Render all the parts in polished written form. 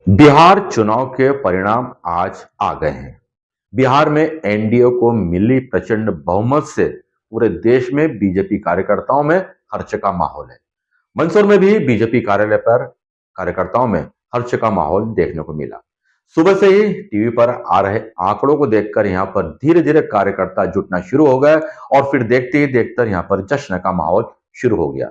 बिहार चुनाव के परिणाम आज आ गए हैं। बिहार में एनडीए को मिली प्रचंड बहुमत से पूरे देश में बीजेपी कार्यकर्ताओं में हर्ष का माहौल है। मंदसौर में भी बीजेपी कार्यालय पर कार्यकर्ताओं में हर्ष का माहौल देखने को मिला। सुबह से ही टीवी पर आ रहे आंकड़ों को देखकर यहां पर धीरे धीरे कार्यकर्ता जुटना शुरू हो गए और फिर देखते ही देखते यहां पर जश्न का माहौल शुरू हो गया।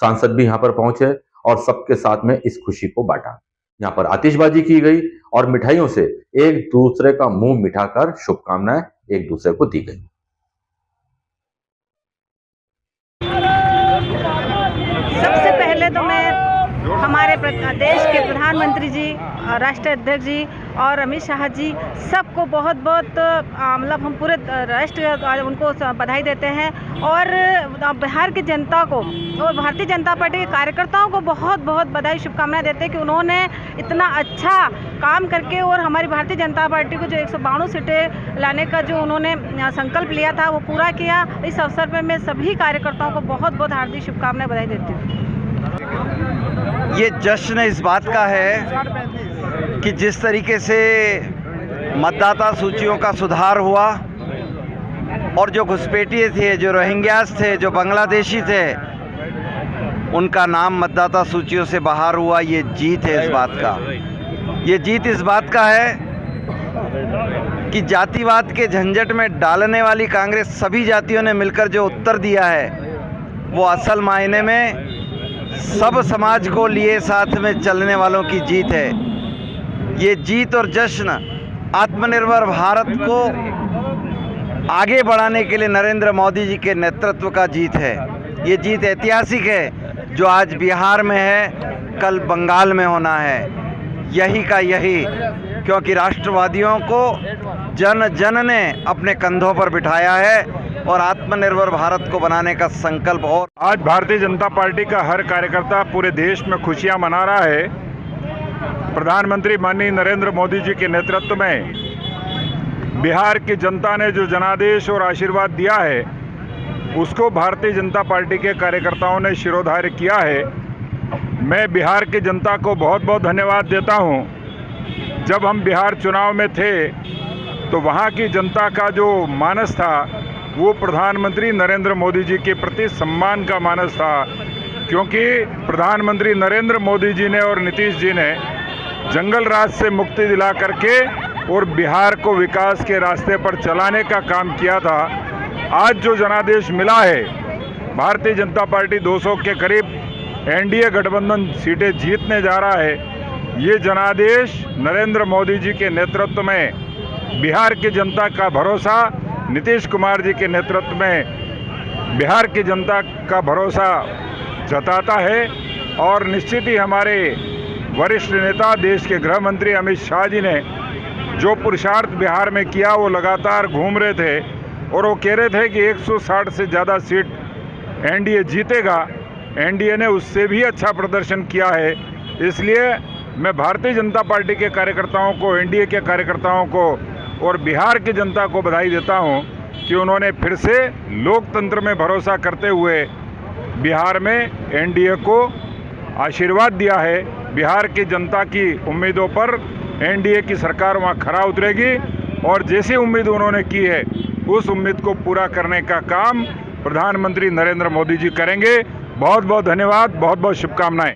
सांसद भी यहां पर पहुंचे और सबके साथ में इस खुशी को बांटा। यहाँ पर आतिशबाजी की गई और मिठाइयों से एक दूसरे का मुंह मिठाकर शुभकामनाएं एक दूसरे को दी गई। सबसे पहले तो मैं हमारे देश के प्रधानमंत्री जी, राष्ट्रीय अध्यक्ष जी और अमित शाह जी सबको बहुत बहुत मतलब हम पूरे राष्ट्र उनको बधाई देते हैं और बिहार की जनता को और भारतीय जनता पार्टी के कार्यकर्ताओं को बहुत बहुत बधाई शुभकामनाएं देते हैं कि उन्होंने इतना अच्छा काम करके और हमारी भारतीय जनता पार्टी को जो 192 सीटें लाने का जो उन्होंने संकल्प लिया था वो पूरा किया। इस अवसर पर मैं सभी कार्यकर्ताओं को बहुत बहुत हार्दिक शुभकामनाएं बधाई देती हूँ। ये जश्न इस बात का है कि जिस तरीके से मतदाता सूचियों का सुधार हुआ और जो घुसपैठिए थे, जो रोहिंग्यास थे, जो बांग्लादेशी थे, उनका नाम मतदाता सूचियों से बाहर हुआ, ये जीत है इस बात का। ये जीत इस बात का है कि जातिवाद के झंझट में डालने वाली कांग्रेस सभी जातियों ने मिलकर जो उत्तर दिया है वो असल मायने में सब समाज को लिए साथ में चलने वालों की जीत है। ये जीत और जश्न आत्मनिर्भर भारत को आगे बढ़ाने के लिए नरेंद्र मोदी जी के नेतृत्व का जीत है। ये जीत ऐतिहासिक है जो आज बिहार में है, कल बंगाल में होना है। यही का यही, क्योंकि राष्ट्रवादियों को जन जन ने अपने कंधों पर बिठाया है और आत्मनिर्भर भारत को बनाने का संकल्प। और आज भारतीय जनता पार्टी का हर कार्यकर्ता पूरे देश में खुशियां मना रहा है। प्रधानमंत्री माननीय नरेंद्र मोदी जी के नेतृत्व में बिहार की जनता ने जो जनादेश और आशीर्वाद दिया है उसको भारतीय जनता पार्टी के कार्यकर्ताओं ने शिरोधार्य किया है। मैं बिहार की जनता को बहुत बहुत धन्यवाद देता हूं। जब हम बिहार चुनाव में थे तो वहां की जनता का जो मानस था वो प्रधानमंत्री नरेंद्र मोदी जी के प्रति सम्मान का मानस था, क्योंकि प्रधानमंत्री नरेंद्र मोदी जी ने और नीतीश जी ने जंगल राज से मुक्ति दिला करके और बिहार को विकास के रास्ते पर चलाने का काम किया था। आज जो जनादेश मिला है, भारतीय जनता पार्टी 200 के करीब एनडीए गठबंधन सीटें जीतने जा रहा है। ये जनादेश नरेंद्र मोदी जी के नेतृत्व में बिहार की जनता का भरोसा, नीतीश कुमार जी के नेतृत्व में बिहार की जनता का भरोसा जताता है। और निश्चित ही हमारे वरिष्ठ नेता, देश के गृह मंत्री अमित शाह जी ने जो पुरुषार्थ बिहार में किया, वो लगातार घूम रहे थे और वो कह रहे थे कि 160 से ज़्यादा सीट एनडीए जीतेगा। एनडीए ने उससे भी अच्छा प्रदर्शन किया है। इसलिए मैं भारतीय जनता पार्टी के कार्यकर्ताओं को, एनडीए के कार्यकर्ताओं को और बिहार की जनता को बधाई देता हूं कि उन्होंने फिर से लोकतंत्र में भरोसा करते हुए बिहार में एनडीए को आशीर्वाद दिया है। बिहार की जनता की उम्मीदों पर एनडीए की सरकार वहां खरा उतरेगी और जैसी उम्मीद उन्होंने की है उस उम्मीद को पूरा करने का काम प्रधानमंत्री नरेंद्र मोदी जी करेंगे। बहुत बहुत धन्यवाद, बहुत बहुत शुभकामनाएं।